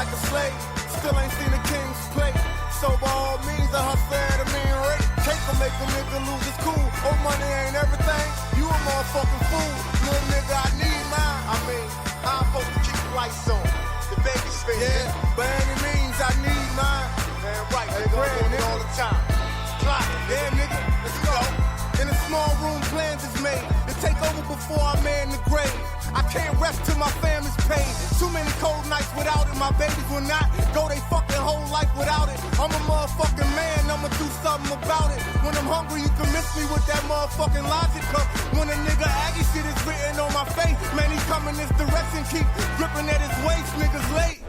like a slave. Still ain't seen a king's plate. So by all means, a hustler at a mean rate. Cake will make a nigga lose his cool. Oh, money ain't everything. You a motherfucking fool. Little nigga, I need mine. I mean, I'm supposed to keep the lights on. The baby's face. Yeah, by any means, I need mine. Man, right, nigga, I'm doing it all the time. Plot, yeah, nigga, let's go. In a small room, plans is made to take over before I man the grave. I can't rest till my family's paid. Too many cold nights without it. My babies will not go they fucking whole life without it. I'm a motherfucking man, I'ma do something about it. When I'm hungry, you can miss me with that motherfucking logic. Cause when a nigga Aggie shit is written on my face, man, he coming this direction, keep gripping at his waist, niggas late.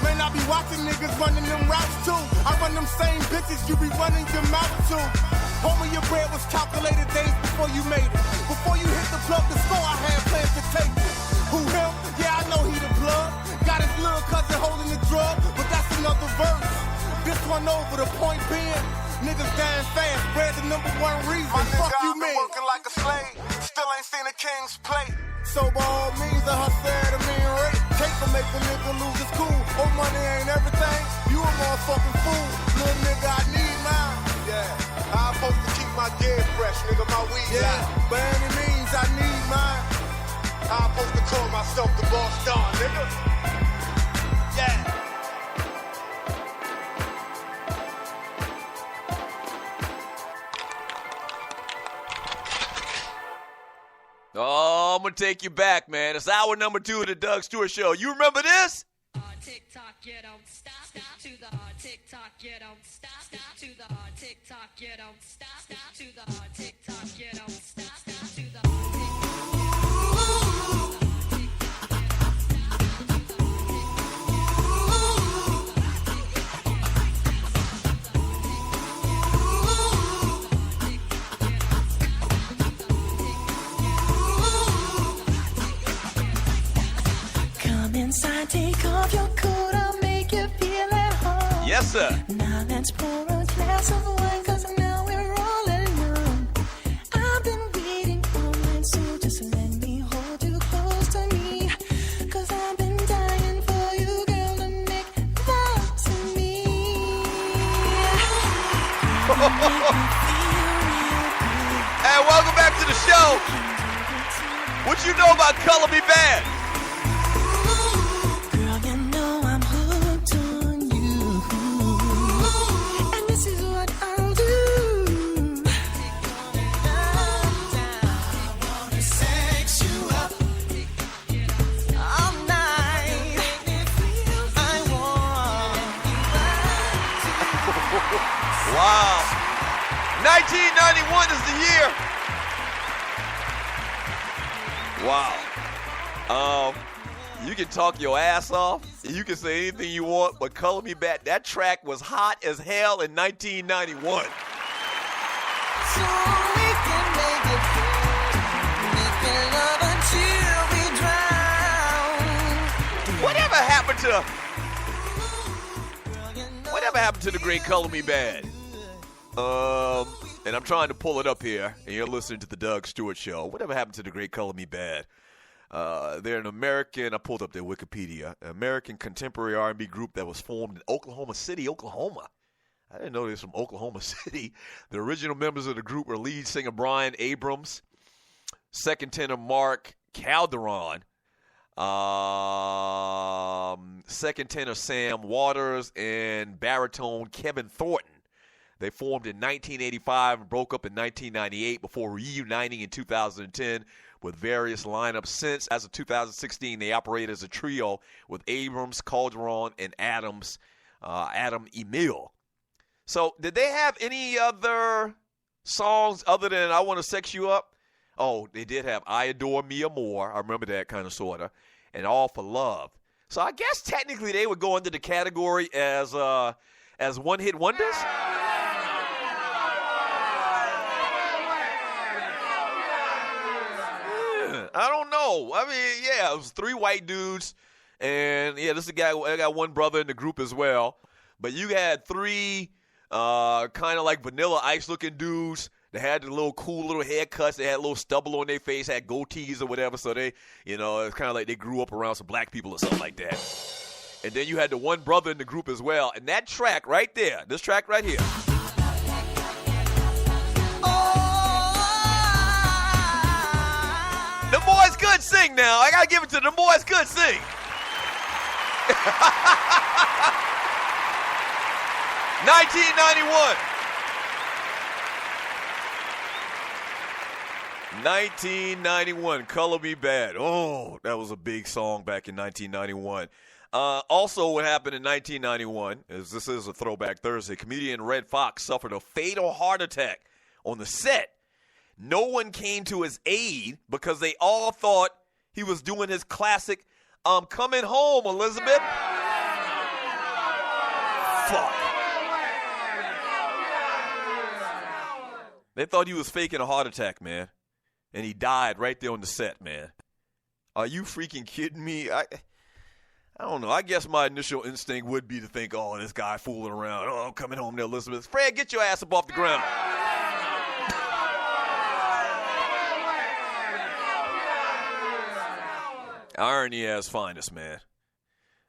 Man, I be watching niggas running them routes too. I run them same bitches you be running your mouth to. Homie, your bread was calculated days before you made it. Before you hit the plug, the store, I had plans to take it. Who him? Yeah, I know he the plug. Got his little cousin holding the drug, but that's another verse. This one over, the point being, niggas dying fast, bread the number one reason. My fuck nigga, you mean? Working like a slave, still ain't seen a king's plate. So by all means, a hustler at a mean rate. Cake will make a nigga lose his cool. Oh, money ain't everything. You a motherfucking fool. Little nigga, I need mine. Yeah. I'm supposed to keep my gear fresh, nigga, my weed out. By any means, I need mine. I'm supposed to call myself the boss star, nigga. Yeah. Oh, I'm going to take you back, man. It's hour number 2 of the Doug Stewart Show. You remember this? Tick-tock, you don't stop. To the tick-tock, you don't stop. To the tick-tock, you don't stop. To the tick-tock, you don't stop. To the Come inside, take off your coat, I'll make you feel at home. Yes, sir. Now let's pour a glass of wine, cause now we're all alone. I've been waiting all night, so just let me hold you close to me. Cause I've been dying for you, girl, to make love to me. Hey, welcome back to the show. What you know about Color Me Bad? Girl, you know I'm hooked on you. And this is what I'll do. I wanna sex you up all night. I want Wow. 1991 is the year. Wow. You can talk your ass off. You can say anything you want, but Color Me Bad, that track was hot as hell in 1991. so we can make it good. Making love until we drown. Whatever happened to the great Color Me Bad? And I'm trying to pull it up here, and you're listening to the Doug Stewart Show. Whatever happened to the great Color Me Bad? They're an American, I pulled up their Wikipedia, American contemporary R&B group that was formed in Oklahoma City, Oklahoma. I didn't know they was from Oklahoma City. The original members of the group were lead singer Brian Abrams, second tenor Mark Calderon, second tenor Sam Waters, and baritone Kevin Thornton. They formed in 1985 and broke up in 1998 before reuniting in 2010 with various lineups since. As of 2016, they operate as a trio with Abrams, Calderon, and Adam Emil. So did they have any other songs other than I Want to Sex You Up? Oh, they did have I Adore Mia Moore. I remember that kind of, sort of. And All for Love. So I guess technically they would go into the category as one-hit wonders. I don't know. I mean, yeah, it was 3 white dudes. And, yeah, this is a guy, I got one brother in the group as well. But you had 3 kind of like Vanilla Ice-looking dudes. They had the little cool little haircuts. They had a little stubble on their face, had goatees or whatever. So they, it's kind of like they grew up around some black people or something like that. And then you had the one brother in the group as well. And that track right there, this track right here. The boys could sing now. I got to give it to the boys could sing. 1991. 1991, Color Me Bad. Oh, that was a big song back in 1991. Also, what happened in 1991, is this is a Throwback Thursday, comedian Red Fox suffered a fatal heart attack on the set. No one came to his aid because they all thought he was doing his classic, I'm coming home, Elizabeth. Fuck. They thought he was faking a heart attack, man. And he died right there on the set, man. Are you freaking kidding me? I don't know. I guess my initial instinct would be to think, oh, this guy fooling around. Oh, I'm coming home to Elizabeth. Fred, get your ass up off the ground. Irony at its finest, man.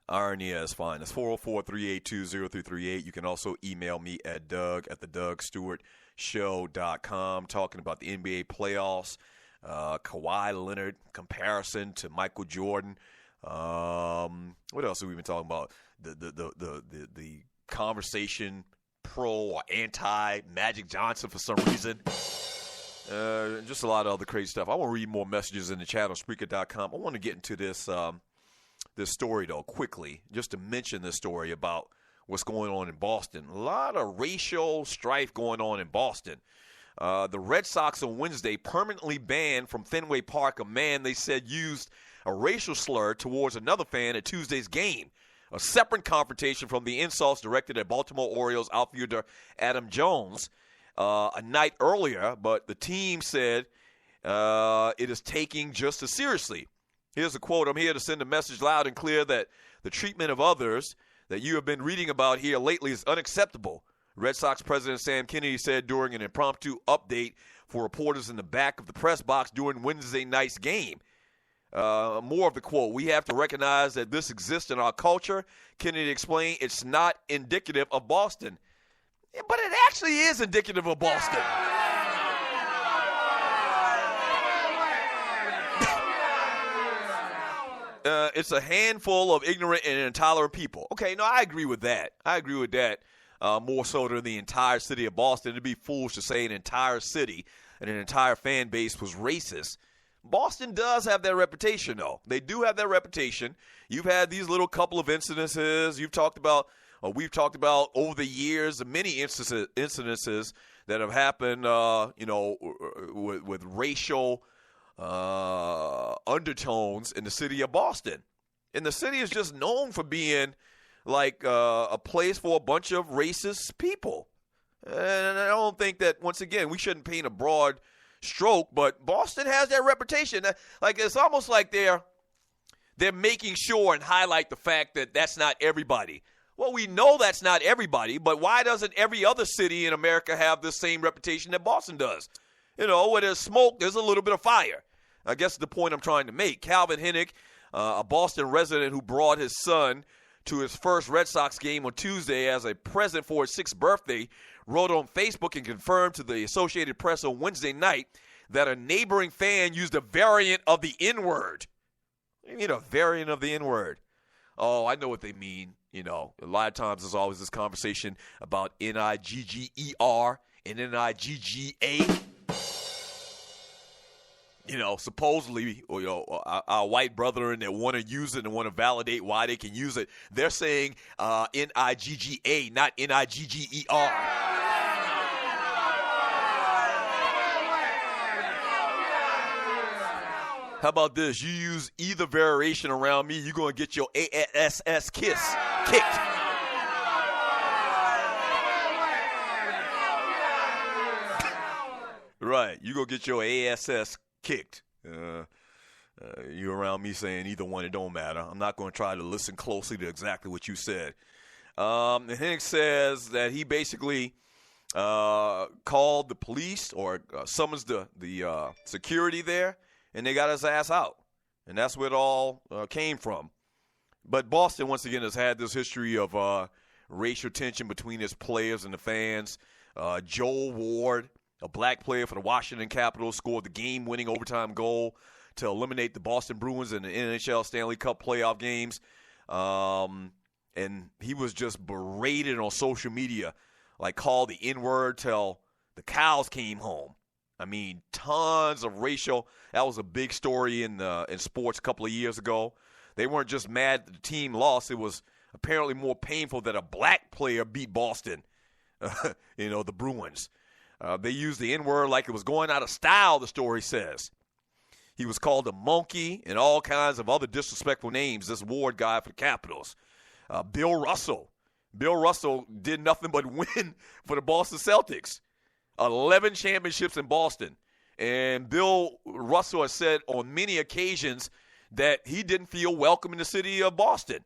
Irony at its finest. 404-382-0338. You can also email me at Doug@DougStewartShow.com, talking about the NBA playoffs, Kawhi Leonard comparison to Michael Jordan. What else have we been talking about? The conversation pro or anti Magic Johnson for some reason. Just a lot of other crazy stuff. I want to read more messages in the chat on Spreaker.com. I want to get into this story, though, quickly, just to mention this story about what's going on in Boston. A lot of racial strife going on in Boston. The Red Sox on Wednesday permanently banned from Fenway Park a man they said used a racial slur towards another fan at Tuesday's game. A separate confrontation from the insults directed at Baltimore Orioles outfielder Adam Jones a night earlier, but the team said it is taking just as seriously. Here's a quote. I'm here to send a message loud and clear that the treatment of others that you have been reading about here lately is unacceptable. Red Sox President Sam Kennedy said during an impromptu update for reporters in the back of the press box during Wednesday night's game. More of the quote. We have to recognize that this exists in our culture. Kennedy explained it's not indicative of Boston. Yeah, but it actually is indicative of Boston. It's a handful of ignorant and intolerant people. Okay, no, I agree with that. More so than the entire city of Boston. It'd be foolish to say an entire city and an entire fan base was racist. Boston does have that reputation, though. They do have that reputation. You've had these little couple of incidences. We've talked about over the years the many incidences that have happened, with racial undertones in the city of Boston. And the city is just known for being like a place for a bunch of racist people. And I don't think that, once again, we shouldn't paint a broad stroke, but Boston has that reputation. Like, it's almost like they're making sure and highlight the fact that that's not everybody. Well, we know that's not everybody, but why doesn't every other city in America have the same reputation that Boston does? You know, where there's smoke, there's a little bit of fire. I guess the point I'm trying to make. Calvin Hinnick, a Boston resident who brought his son to his first Red Sox game on Tuesday as a present for his 6th birthday, wrote on Facebook and confirmed to the Associated Press on Wednesday night that a neighboring fan used a variant of the N-word. What do you mean a variant of the N-word? Oh, I know what they mean. You know, a lot of times there's always this conversation about N-I-G-G-E-R and N-I-G-G-A. You know, supposedly, our white brethren that want to use it and want to validate why they can use it, they're saying N-I-G-G-A, not N-I-G-G-E-R. How about this? You use either variation around me, you're going to get your ASS kiss kicked. Right, you're going to get your ASS kicked. You around me saying either one, it don't matter. I'm not going to try to listen closely to exactly what you said. And Hennig says that he basically called the police or summons the security there, and they got his ass out. And that's where it all came from. But Boston, once again, has had this history of racial tension between its players and the fans. Joel Ward, a black player for the Washington Capitals, scored the game-winning overtime goal to eliminate the Boston Bruins in the NHL Stanley Cup playoff games. And he was just berated on social media, like called the N-word till the cows came home. I mean, tons of racial. That was a big story in sports a couple of years ago. They weren't just mad that the team lost. It was apparently more painful that a black player beat Boston, the Bruins. They used the N-word like it was going out of style, the story says. He was called a monkey and all kinds of other disrespectful names, this Ward guy for the Capitals. Bill Russell. Bill Russell did nothing but win for the Boston Celtics. 11 championships in Boston. And Bill Russell has said on many occasions that he didn't feel welcome in the city of Boston.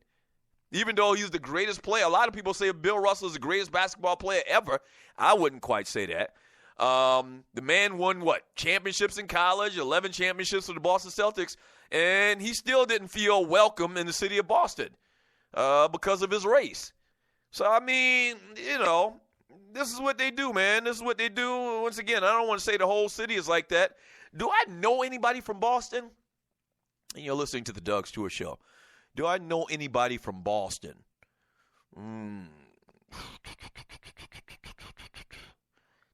Even though he's the greatest player. A lot of people say Bill Russell is the greatest basketball player ever. I wouldn't quite say that. The man won, championships in college, 11 championships for the Boston Celtics, and he still didn't feel welcome in the city of Boston because of his race. So, I mean, this is what they do, man. This is what they do. Once again, I don't want to say the whole city is like that. Do I know anybody from Boston? And you're listening to the Doug Stewart Show. Do I know anybody from Boston?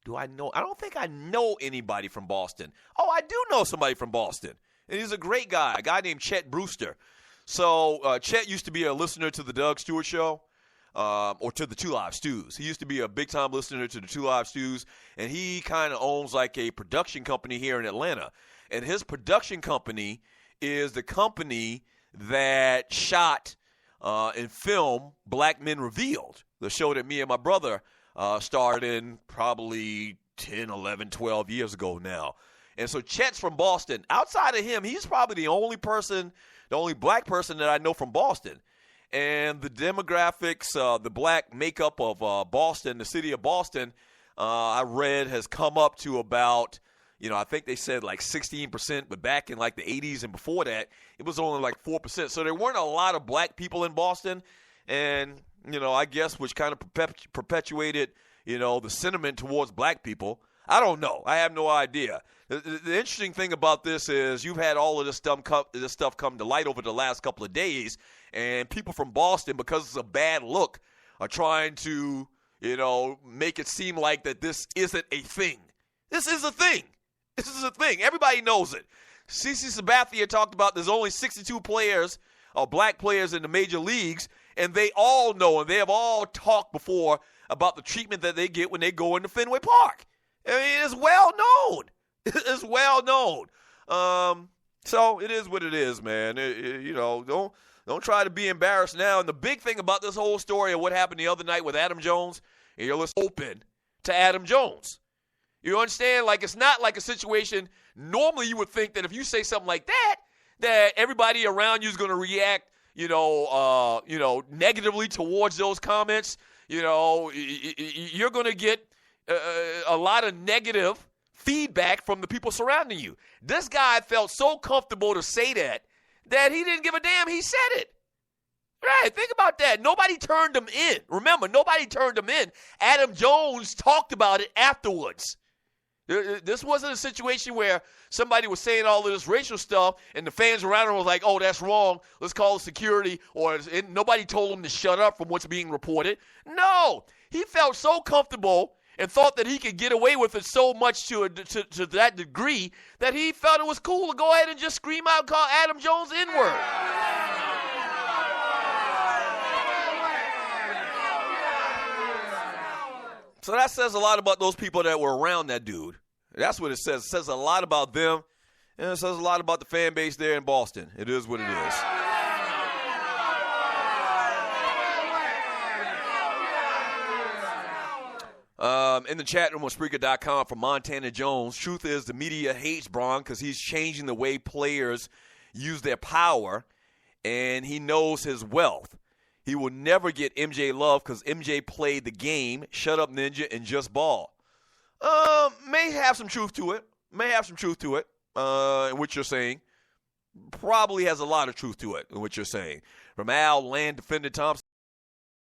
Do I know? I don't think I know anybody from Boston. Oh, I do know somebody from Boston. And he's a great guy, a guy named Chet Brewster. So Chet used to be a listener to the Doug Stewart Show. Or to the Two Live Stews. He used to be a big-time listener to the Two Live Stews, and he kind of owns like a production company here in Atlanta. And his production company is the company that shot and filmed Black Men Revealed, the show that me and my brother starred in probably 10, 11, 12 years ago now. And so Chet's from Boston. Outside of him, he's probably the only black person that I know from Boston. And the demographics, the black makeup of Boston, the city of Boston, I read has come up to about, I think they said like 16%, but back in like the 80s and before that, it was only like 4%. So there weren't a lot of black people in Boston. And, I guess which kind of perpetuated, the sentiment towards black people. I don't know. I have no idea. The interesting thing about this is you've had all of this stuff come to light over the last couple of days, and people from Boston, because it's a bad look, are trying to, make it seem like that this isn't a thing. This is a thing. This is a thing. Everybody knows it. CeCe Sabathia talked about there's only 62 players, black players in the major leagues, and they all know, and they have all talked before about the treatment that they get when they go into Fenway Park. I mean, it's well known. It's well known. So it is what it is, man. Don't try to be embarrassed now. And the big thing about this whole story of what happened the other night with Adam Jones, let's open to Adam Jones. You understand? Like, it's not like a situation. Normally you would think that if you say something like that everybody around you is going to react, negatively towards those comments. You're going to get a lot of negative feedback from the people surrounding you. This guy felt so comfortable to say that he didn't give a damn. He said it. Right, think about that. Nobody turned him in. Remember, nobody turned him in. Adam Jones talked about it afterwards. This wasn't a situation where somebody was saying all of this racial stuff and the fans around him was like, oh, that's wrong. Let's call security. And nobody told him to shut up from what's being reported. No, he felt so comfortable and thought that he could get away with it so much to that degree that he felt it was cool to go ahead and just scream out and call Adam Jones N-word. So that says a lot about those people that were around that dude. That's what it says. It says a lot about them, and it says a lot about the fan base there in Boston. It is what it is. In the chat room on Spreaker.com from Montana Jones, truth is the media hates Bron because he's changing the way players use their power, and he knows his wealth. He will never get MJ love because MJ played the game, shut up ninja, and just ball. May have some truth to it. In what you're saying. Probably has a lot of truth to it in what you're saying. From Al Land Defender Thompson.